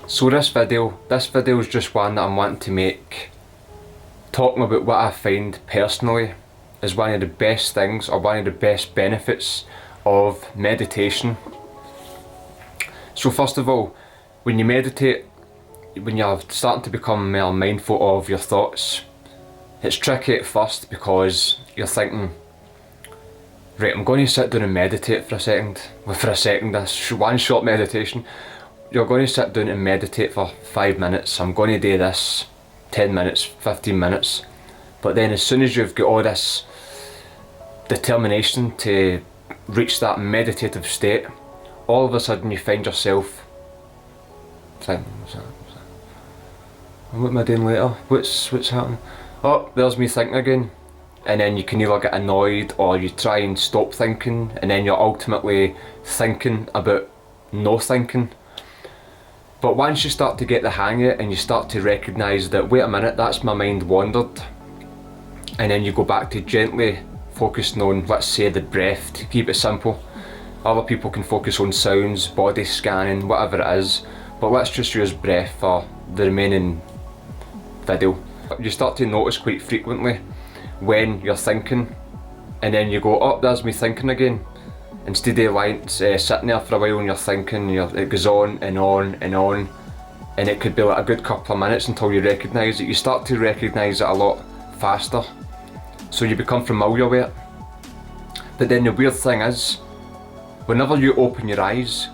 So this video is just one that I'm wanting to make, talking about what I find personally is one of the best things, or one of the best benefits of meditation. So first of all, when you meditate, when you're starting to become more mindful of your thoughts, it's tricky at first because you're thinking, right, I'm going to sit down and meditate for a second. This one short meditation. You're going to sit down and meditate for 5 minutes. I'm going to do this 10 minutes, 15 minutes. But then as soon as you've got all this determination to reach that meditative state, all of a sudden you find yourself thinking, what am I doing later? What's happening? Oh, there's me thinking again. And then you can either get annoyed or you try and stop thinking, and then you're ultimately thinking about no thinking. But once you start to get the hang of it and you start to recognise that, wait a minute, that's my mind wandered, and then you go back to gently focusing on, let's say, the breath, to keep it simple. Other people can focus on sounds, body scanning, whatever it is, but let's just use breath for the remaining video. You start to notice quite frequently when you're thinking, and then you go, oh, there's me thinking again. Instead of sitting there for a while and you're thinking, it goes on and on and on, and it could be like a good couple of minutes until you recognise it. You start to recognise it a lot faster, so you become familiar with it. But then the weird thing is, whenever you open your eyes,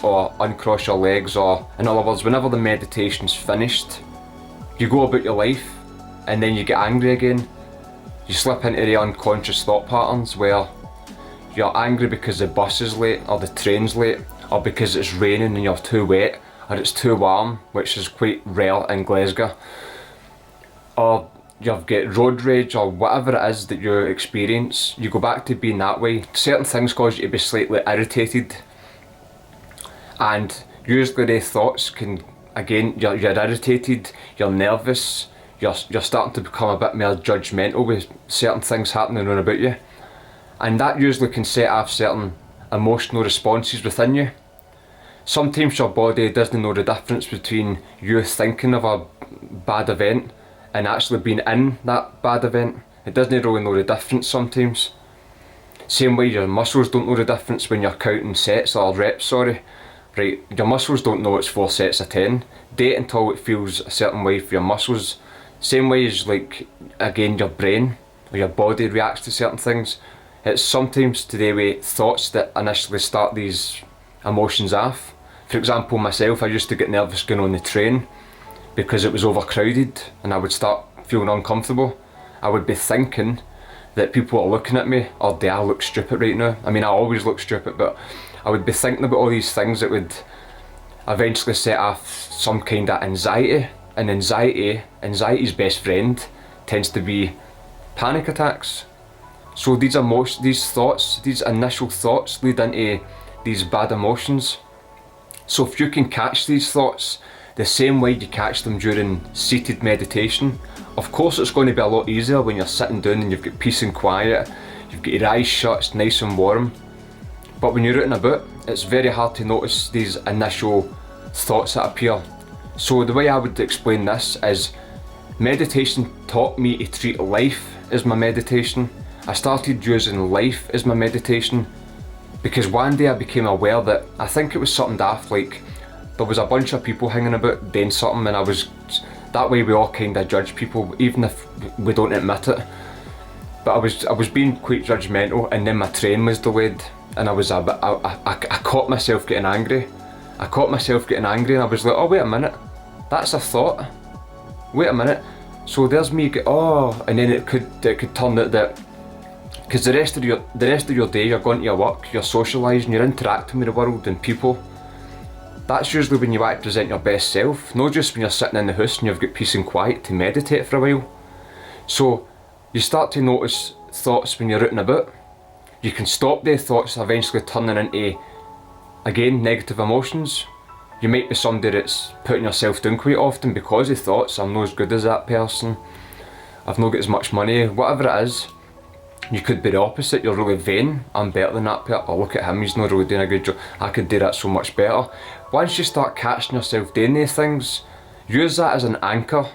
or uncross your legs, or in other words, whenever the meditation's finished, you go about your life and then you get angry again. You slip into the unconscious thought patterns where you're angry because the bus is late, or the train's late, or because it's raining and you're too wet, or it's too warm, which is quite rare in Glasgow, or you've got road rage, or whatever it is that you experience. You go back to being that way. Certain things cause you to be slightly irritated, and usually the thoughts can, again, you're irritated, you're nervous, you're starting to become a bit more judgmental with certain things happening around about you, and that usually can set off certain emotional responses within you. Sometimes your body doesn't know the difference between you thinking of a bad event and actually being in that bad event. It doesn't really know the difference sometimes. Same way your muscles don't know the difference when you're counting sets, or reps, sorry. Right, your muscles don't know it's 4 sets of 10. Do it until it feels a certain way for your muscles. Same way as, like, again, your brain or your body reacts to certain things. It's sometimes to do with thoughts that initially start these emotions off. For example, myself, I used to get nervous going on the train because it was overcrowded, and I would start feeling uncomfortable. I would be thinking that people are looking at me, or do I look stupid right now? I mean, I always look stupid, but I would be thinking about all these things that would eventually set off some kind of anxiety. And anxiety's best friend tends to be panic attacks. So these thoughts, these initial thoughts lead into these bad emotions. So if you can catch these thoughts the same way you catch them during seated meditation, of course it's going to be a lot easier when you're sitting down and you've got peace and quiet, you've got your eyes shut, it's nice and warm. But when you're out and about, it's very hard to notice these initial thoughts that appear. So the way I would explain this is, meditation taught me to treat life as my meditation. I started using life as my meditation because one day I became aware that, I think it was something daft, like there was a bunch of people hanging about doing something, and that way we all kind of judge people, even if we don't admit it. But I was being quite judgmental, and then my train was delayed, and I caught myself getting angry. And I was like, oh, wait a minute, that's a thought. Wait a minute. So there's me, and then it could turn out that, because the rest of your day you're going to your work, you're socialising, you're interacting with the world and people. That's usually when you want to present your best self, not just when you're sitting in the house and you've got peace and quiet to meditate for a while. So you start to notice thoughts when you're out and about. You can stop the thoughts eventually turning into, again, negative emotions. You might be somebody that's putting yourself down quite often because of thoughts. I'm not as good as that person, I've not got as much money, whatever it is. You could be the opposite, you're really vain. I'm better than that person. Oh, look at him, he's not really doing a good job. I could do that so much better. Once you start catching yourself doing these things, use that as an anchor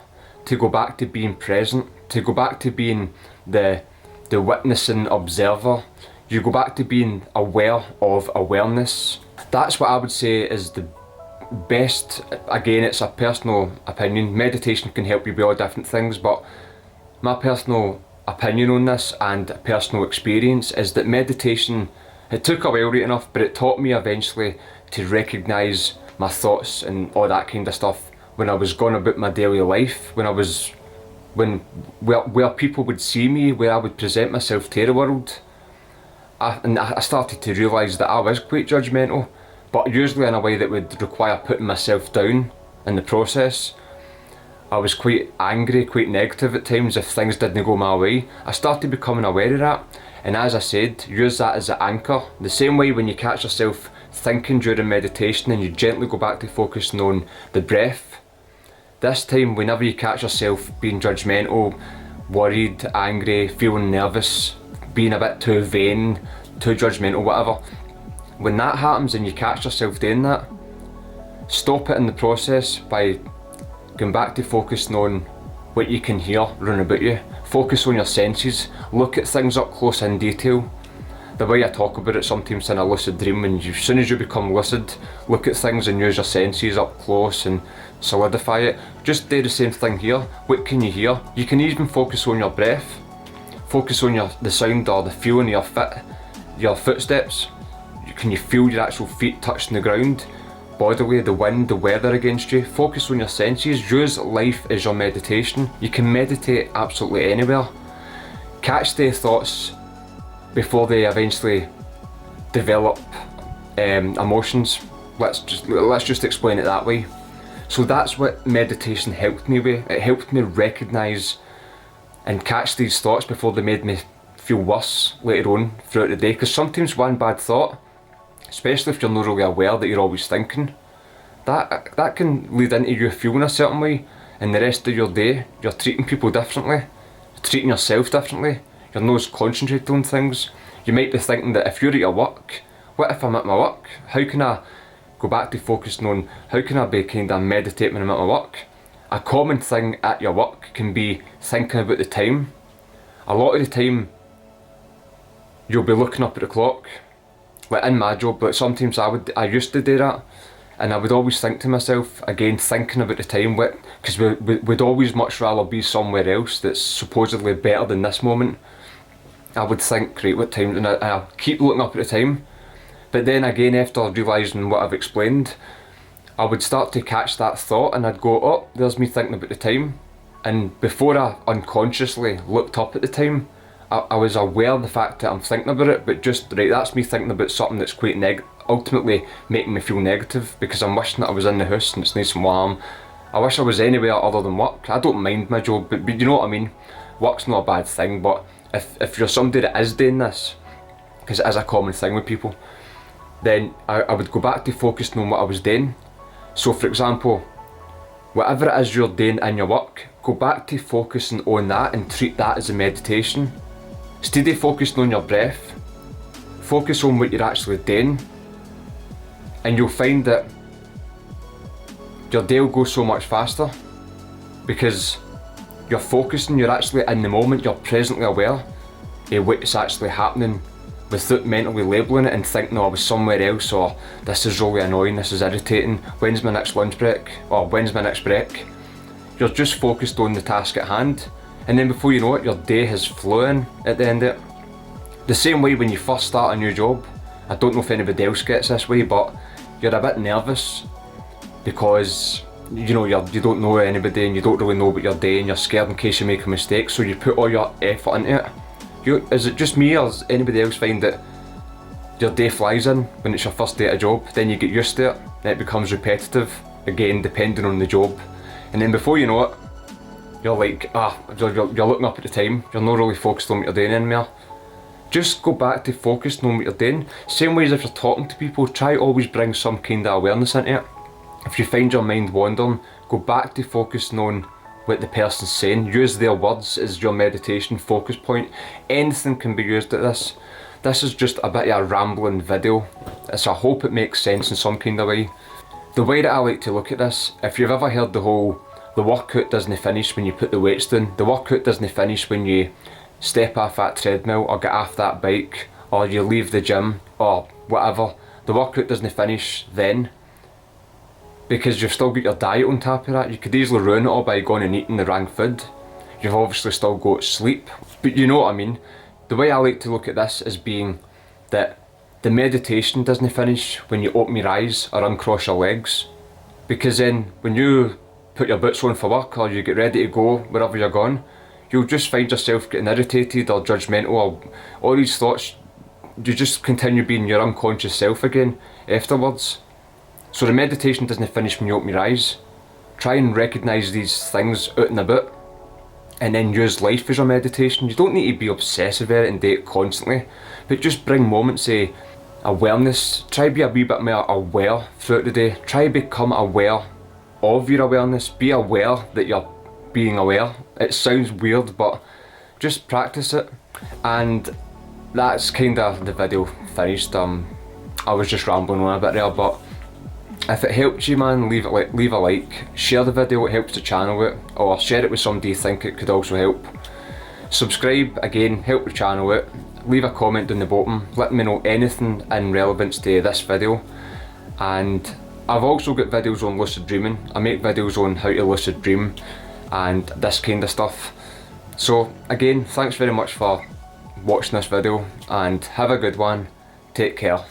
to go back to being present, to go back to being the witnessing observer. You go back to being aware of awareness. That's what I would say is the best. Again, it's a personal opinion. Meditation can help you with all different things, but my personal opinion on this and personal experience is that meditation, it took a while right enough, but it taught me eventually to recognise my thoughts and all that kind of stuff when I was going about my daily life, where people would see me, where I would present myself to the world. I started to realise that I was quite judgmental, but usually in a way that would require putting myself down in the process. I was quite angry, quite negative at times if things didn't go my way. I started becoming aware of that, and as I said, use that as an anchor. The same way when you catch yourself thinking during meditation and you gently go back to focusing on the breath. This time, whenever you catch yourself being judgmental, worried, angry, feeling nervous, being a bit too vain, too judgmental, whatever, when that happens and you catch yourself doing that, stop it in the process by going back to focusing on what you can hear round about you. Focus on your senses, look at things up close in detail. The way I talk about it sometimes in a lucid dream, and as soon as you become lucid, look at things and use your senses up close and solidify it. Just do the same thing here. What can you hear? You can even focus on your breath. Focus on the sound or the feeling of your footsteps. Can you feel your actual feet touching the ground? Bodily, the wind, the weather against you. Focus on your senses. Use life as your meditation. You can meditate absolutely anywhere. Catch the thoughts before they eventually develop emotions. Let's just explain it that way. So that's what meditation helped me with. It helped me recognise and catch these thoughts before they made me feel worse later on throughout the day. Because sometimes one bad thought, especially if you're not really aware that you're always thinking, that can lead into you feeling a certain way, and the rest of your day you're treating people differently, treating yourself differently, you're not as concentrated on things. You might be thinking that if you're at your work, what if I'm at my work? How can I go back to focusing on, how can I be kind of meditate when I'm at my work? A common thing at your work can be thinking about the time. A lot of the time you'll be looking up at the clock. Like in my job, like sometimes I used to do that, and I would always think to myself, again thinking about the time, because we'd always much rather be somewhere else that's supposedly better than this moment. I would think, great, what time, and I keep looking up at the time, but then again after realising what I've explained, I would start to catch that thought and I'd go, oh, there's me thinking about the time, and before I unconsciously looked up at the time, I was aware of the fact that I'm thinking about it, but just, right, that's me thinking about something that's quite ultimately making me feel negative, because I'm wishing that I was in the house and it's nice and warm. I wish I was anywhere other than work. I don't mind my job, but you know what I mean? Work's not a bad thing, but if you're somebody that is doing this, because it is a common thing with people, then I would go back to focusing on what I was doing. So for example, whatever it is you're doing in your work, go back to focusing on that and treat that as a meditation. Instead of focusing on your breath, focus on what you're actually doing, and you'll find that your day will go so much faster, because you're focusing, you're actually in the moment, you're presently aware of what's actually happening without mentally labelling it and thinking, oh, I was somewhere else, or this is really annoying, this is irritating, when's my next lunch break, or when's my next break. You're just focused on the task at hand, and then before you know it, your day has flown at the end of it. The same way when you first start a new job, I don't know if anybody else gets this way, but you're a bit nervous because you know you don't know anybody and you don't really know what you're doing, you're scared in case you make a mistake, so you put all your effort into it. Is it just me, or does anybody else find that your day flies in when it's your first day at a job, then you get used to it, then it becomes repetitive, again depending on the job, and then before you know it, you're like, you're looking up at the time, you're not really focused on what you're doing anymore. Just go back to focusing on what you're doing. Same way as if you're talking to people, try always bring some kind of awareness into it. If you find your mind wandering, go back to focusing on what the person's saying. Use their words as your meditation focus point. Anything can be used at this. This is just a bit of a rambling video, so I hope it makes sense in some kind of way. The way that I like to look at this, if you've ever heard the whole, the workout doesn't finish when you put the weights down, the workout doesn't finish when you step off that treadmill or get off that bike or you leave the gym or whatever, the workout doesn't finish then, because you've still got your diet on top of that. You could easily ruin it all by going and eating the wrong food. You've obviously still got to sleep, but you know what I mean. The way I like to look at this is being that the meditation doesn't finish when you open your eyes or uncross your legs, because then when you put your boots on for work or you get ready to go wherever you're going, you'll just find yourself getting irritated or judgmental or all these thoughts. You just continue being your unconscious self again afterwards. So the meditation doesn't finish when you open your eyes. Try and recognise these things out and about, and then use life as your meditation. You don't need to be obsessive with it and do it constantly, but just bring moments of awareness. Try to be a wee bit more aware throughout the day. Try to become aware of your awareness. Be aware that you're being aware. It sounds weird, but just practice it. And that's kind of the video finished. I was just rambling on a bit there, but if it helped you, man, leave a like, share the video, it helps the channel out, or share it with somebody you think it could also help. Subscribe, again, help the channel out. Leave a comment down the bottom, let me know anything in relevance to this video. And I've also got videos on lucid dreaming. I make videos on how to lucid dream and this kind of stuff. So again, thanks very much for watching this video and have a good one. Take care.